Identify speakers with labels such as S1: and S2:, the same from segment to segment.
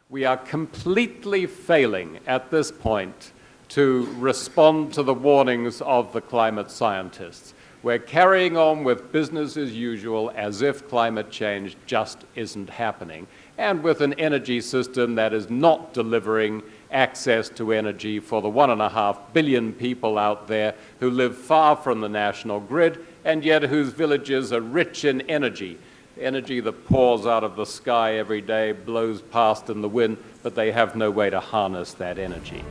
S1: We are completely failing at this point to respond to the warnings of the climate scientists. We're carrying on with business as usual as if climate change just isn't happening, and with an energy system that is not delivering access to energy for the 1.5 billion people out there who live far from the national grid and yet whose villages are rich in energy. Energy that pours out of the sky every day, blows past in the wind, but they have no way to harness that energy.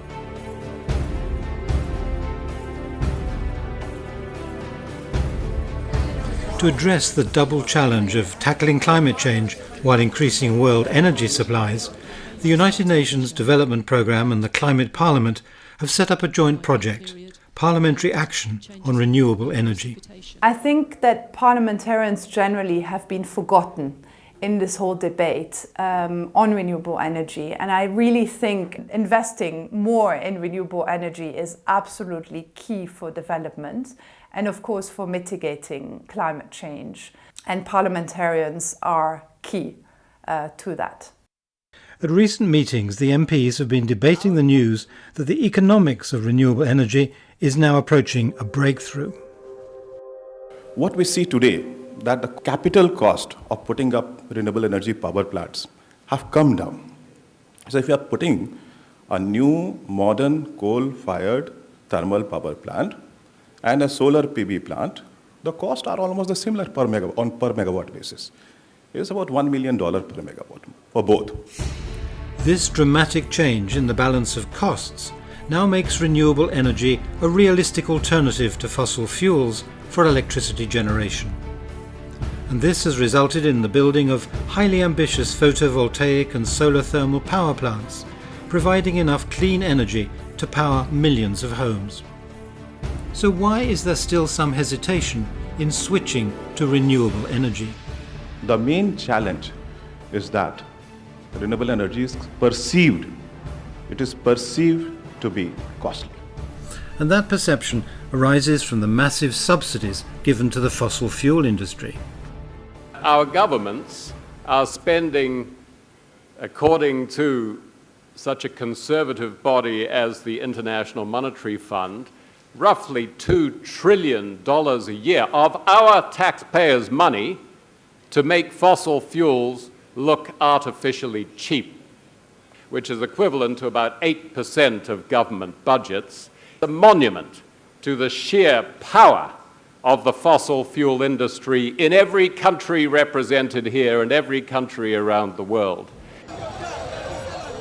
S2: To address the double challenge of tackling climate change while increasing world energy supplies, the United Nations Development Programme and the Climate Parliament have set up a joint project, Parliamentary Action on Renewable Energy.
S3: I think that parliamentarians generally have been forgotten in this whole debate on renewable energy, and I really think investing more in renewable energy is absolutely key for development and of course for mitigating climate change, and parliamentarians are key to that.
S2: At recent meetings, the MPs have been debating the news that the economics of renewable energy is now approaching a breakthrough.
S4: What we see today, that the capital cost of putting up renewable energy power plants have come down. So if you are putting a new modern coal-fired thermal power plant and a solar PV plant, the costs are almost the similar per megawatt basis. It's about $1 million per megawatt for both.
S2: This dramatic change in the balance of costs now makes renewable energy a realistic alternative to fossil fuels for electricity generation. And this has resulted in the building of highly ambitious photovoltaic and solar thermal power plants, providing enough clean energy to power millions of homes. So why is there still some hesitation in switching to renewable energy?
S4: The main challenge is that renewable energy is perceived. It is perceived to be costly.
S2: And that perception arises from the massive subsidies given to the fossil fuel industry.
S1: Our governments are spending, according to such a conservative body as the International Monetary Fund, roughly $2 trillion a year of our taxpayers' money to make fossil fuels look artificially cheap, which is equivalent to about 8% of government budgets, a monument to the sheer power of the fossil fuel industry in every country represented here and every country around the world.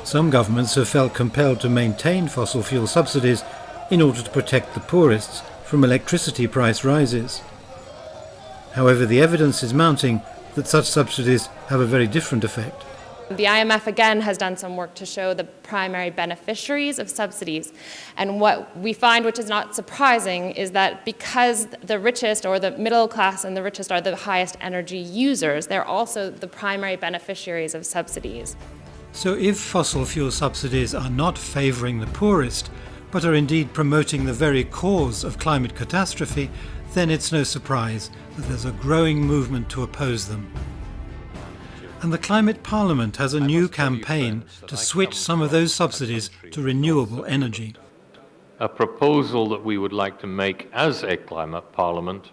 S2: Some governments have felt compelled to maintain fossil fuel subsidies in order to protect the poorest from electricity price rises. However, the evidence is mounting that such subsidies have a very different effect.
S5: The IMF again has done some work to show the primary beneficiaries of subsidies. And what we find, which is not surprising, is that because the richest or the middle class and the richest are the highest energy users, they're also the primary beneficiaries of subsidies.
S2: So if fossil fuel subsidies are not favouring the poorest, but are indeed promoting the very cause of climate catastrophe, then it's no surprise that there's a growing movement to oppose them. And the Climate Parliament has a new campaign to switch some of those subsidies to renewable energy.
S6: A proposal that we would like to make as a Climate Parliament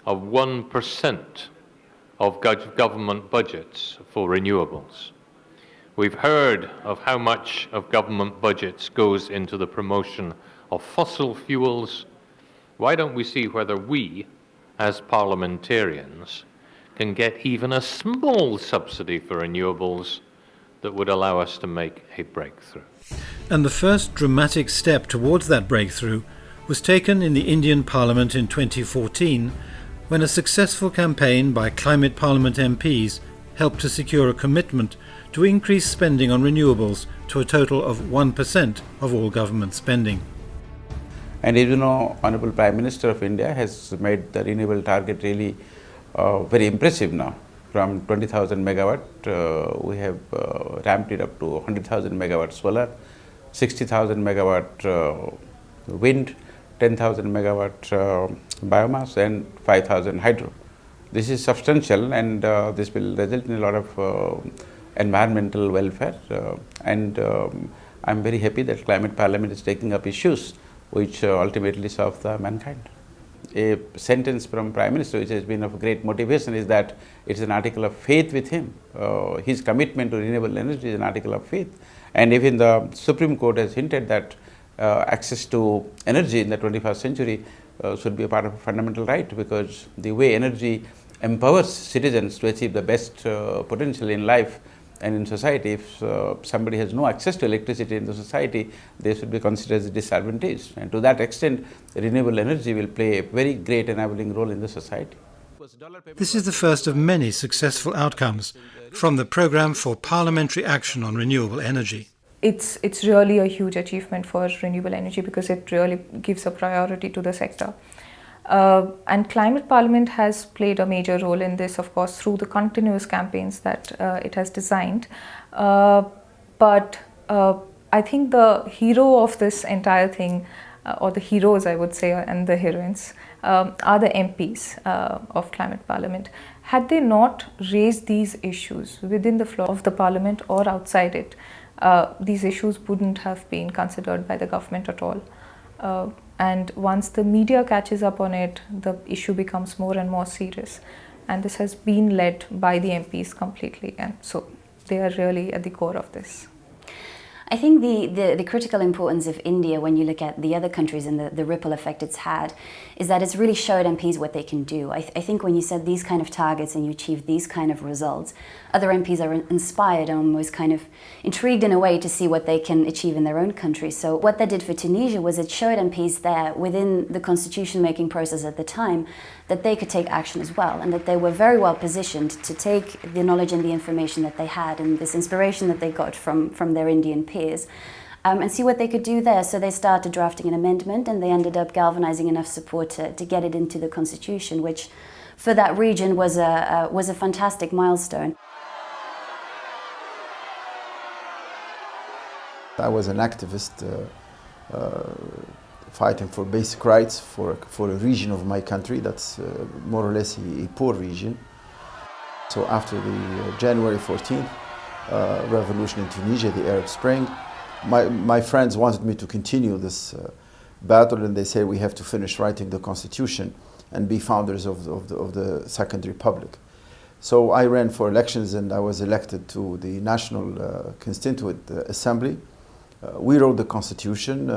S6: of 1% of government budgets for renewables. We've heard of how much of government budgets goes into the promotion of fossil fuels. Why don't we see whether we, as parliamentarians, can get even a small subsidy for renewables that would allow us to make a breakthrough.
S2: And the first dramatic step towards that breakthrough was taken in the Indian Parliament in 2014, when a successful campaign by Climate Parliament MPs helped to secure a commitment to increase spending on renewables to a total of 1% of all government spending.
S7: And as you know, Honourable Prime Minister of India has made the renewable target really very impressive now. From 20,000 megawatt, we have ramped it up to 100,000 megawatt solar, 60,000 megawatt wind, 10,000 megawatt biomass and 5,000 hydro. This is substantial, and this will result in a lot of environmental welfare, and I'm very happy that Climate Parliament is taking up issues which ultimately serve the mankind. A sentence from Prime Minister which has been of great motivation is that it's an article of faith with him. His commitment to renewable energy is an article of faith, and even the Supreme Court has hinted that access to energy in the 21st century should be a part of a fundamental right, because the way energy empowers citizens to achieve the best potential in life and in society. If somebody has no access to electricity in the society, they should be considered as disadvantaged. And to that extent, renewable energy will play a very great enabling role in the society.
S2: This is the first of many successful outcomes from the Programme for Parliamentary Action on Renewable Energy.
S8: It's really a huge achievement for renewable energy because it really gives a priority to the sector. And Climate Parliament has played a major role in this, of course, through the continuous campaigns that it has designed. But I think the hero of this entire thing, or the heroes I would say, and the heroines, are the MPs of Climate Parliament. Had they not raised these issues within the floor of the Parliament or outside it, these issues wouldn't have been considered by the government at all. And once the media catches up on it, the issue becomes more and more serious. And this has been led by the MPs completely. And so they are really at the core of this.
S9: I think the critical importance of India, when you look at the other countries and the ripple effect it's had, is that it's really showed MPs what they can do. I think when you set these kind of targets and you achieve these kind of results, other MPs are inspired and almost kind of intrigued in a way to see what they can achieve in their own country. So what that did for Tunisia was it showed MPs there within the constitution-making process at the time that they could take action as well, and that they were very well positioned to take the knowledge and the information that they had and this inspiration that they got from their Indian peers and see what they could do there. So they started drafting an amendment, and they ended up galvanizing enough support to get it into the constitution, which for that region was a fantastic milestone.
S10: I was an activist fighting for basic rights for a region of my country that's more or less a poor region. So after the January 14th revolution in Tunisia, the Arab Spring, my friends wanted me to continue this battle, and they said we have to finish writing the constitution and be founders of the Second Republic. So I ran for elections, and I was elected to the National Constituent Assembly. We wrote the constitution.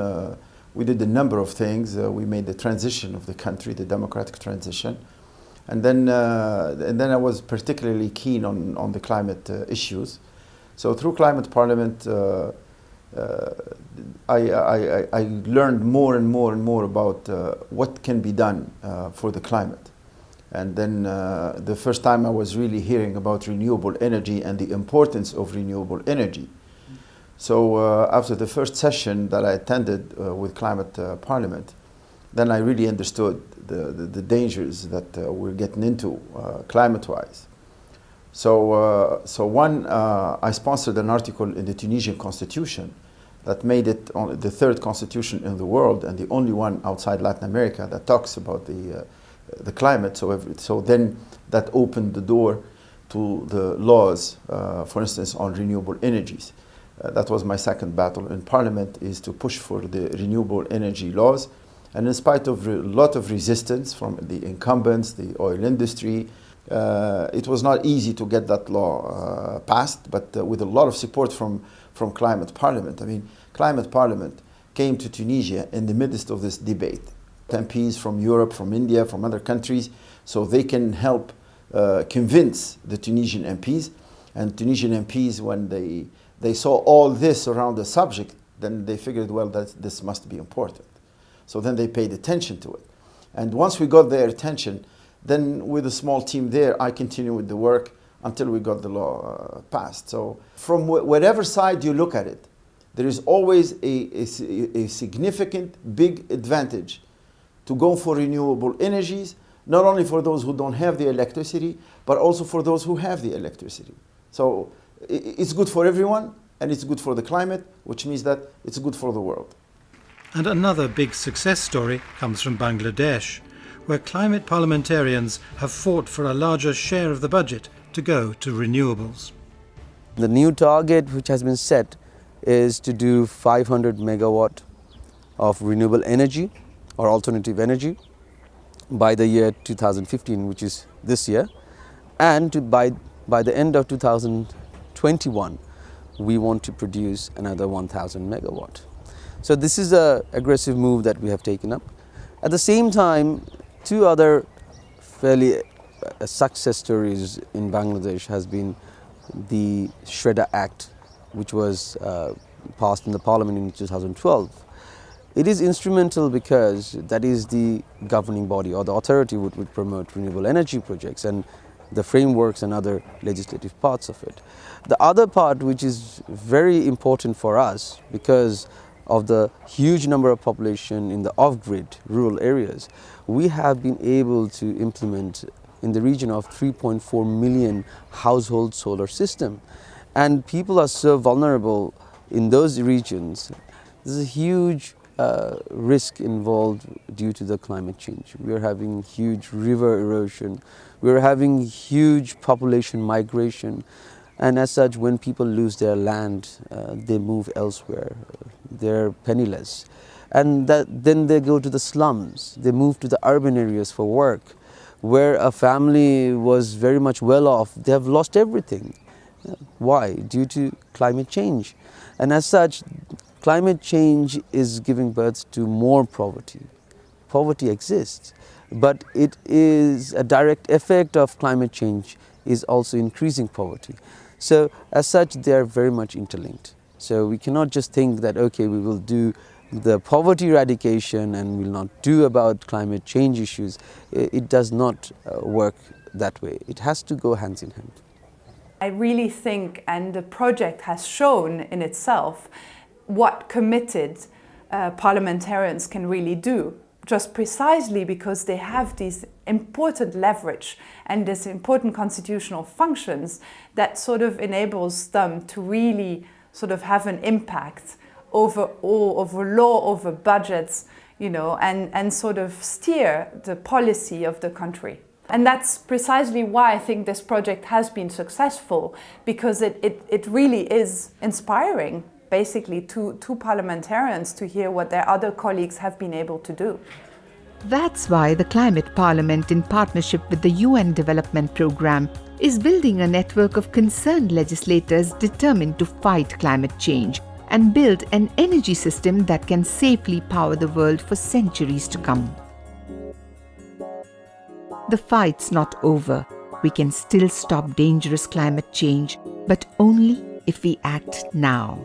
S10: We did a number of things. We made the transition of the country, the democratic transition. And then I was particularly keen on the climate issues. So through Climate Parliament, I learned more and more about what can be done for the climate. And then the first time I was really hearing about renewable energy and the importance of renewable energy. So after the first session that I attended with Climate Parliament, then I really understood the dangers that we're getting into climate-wise. So I sponsored an article in the Tunisian constitution that made it the third constitution in the world and the only one outside Latin America that talks about the climate. So then that opened the door to the laws, for instance, on renewable energies. That was my second battle in Parliament, is to push for the renewable energy laws. And in spite of a lot of resistance from the incumbents, the oil industry, it was not easy to get that law passed, but with a lot of support from Climate Parliament. I mean, Climate Parliament came to Tunisia in the midst of this debate. MPs from Europe, from India, from other countries, so they can help convince the Tunisian MPs. And Tunisian MPs, when they saw all this around the subject, then they figured, well, that this must be important. So then they paid attention to it. And once we got their attention, then with a small team there, I continued with the work until we got the law passed. So from whatever side you look at it, there is always a significant, big advantage to go for renewable energies, not only for those who don't have the electricity, but also for those who have the electricity. So it's good for everyone, and it's good for the climate, which means that it's good for the world.
S2: And another big success story comes from Bangladesh, where climate parliamentarians have fought for a larger share of the budget to go to renewables.
S11: The new target which has been set is to do 500 megawatt of renewable energy or alternative energy by the year 2015, which is this year, and by the end of 2021 we want to produce another 1,000 megawatt. So this is an aggressive move that we have taken up. At the same time, two other fairly success stories in Bangladesh has been the Shredder Act, which was passed in the Parliament in 2012. It is instrumental because that is the governing body or the authority which would promote renewable energy projects and the frameworks and other legislative parts of it. The other part, which is very important for us because of the huge number of population in the off-grid rural areas, we have been able to implement in the region of 3.4 million household solar system. And people are so vulnerable in those regions. There's a huge risk involved due to the climate change. We are having huge river erosion. We are having huge population migration. And as such, when people lose their land, they move elsewhere. They're penniless. And then they go to the slums. They move to the urban areas for work. Where a family was very much well off, they have lost everything. Why? Due to climate change. And as such, climate change is giving birth to more poverty. Poverty exists, but it is a direct effect of climate change is also increasing poverty. So as such, they are very much interlinked. So we cannot just think that, okay, we will do the poverty eradication and will not do about climate change issues. It does not work that way. It has to go hands in hand.
S3: I really think, and the project has shown in itself, what committed parliamentarians can really do, just precisely because they have these important leverage and these important constitutional functions that sort of enables them to really sort of have an impact over law, over budgets, and sort of steer the policy of the country. And that's precisely why I think this project has been successful, because it really is inspiring, basically, to parliamentarians to hear what their other colleagues have been able to do.
S12: That's why the Climate Parliament, in partnership with the UN Development Programme, is building a network of concerned legislators determined to fight climate change and build an energy system that can safely power the world for centuries to come. The fight's not over. We can still stop dangerous climate change, but only if we act now.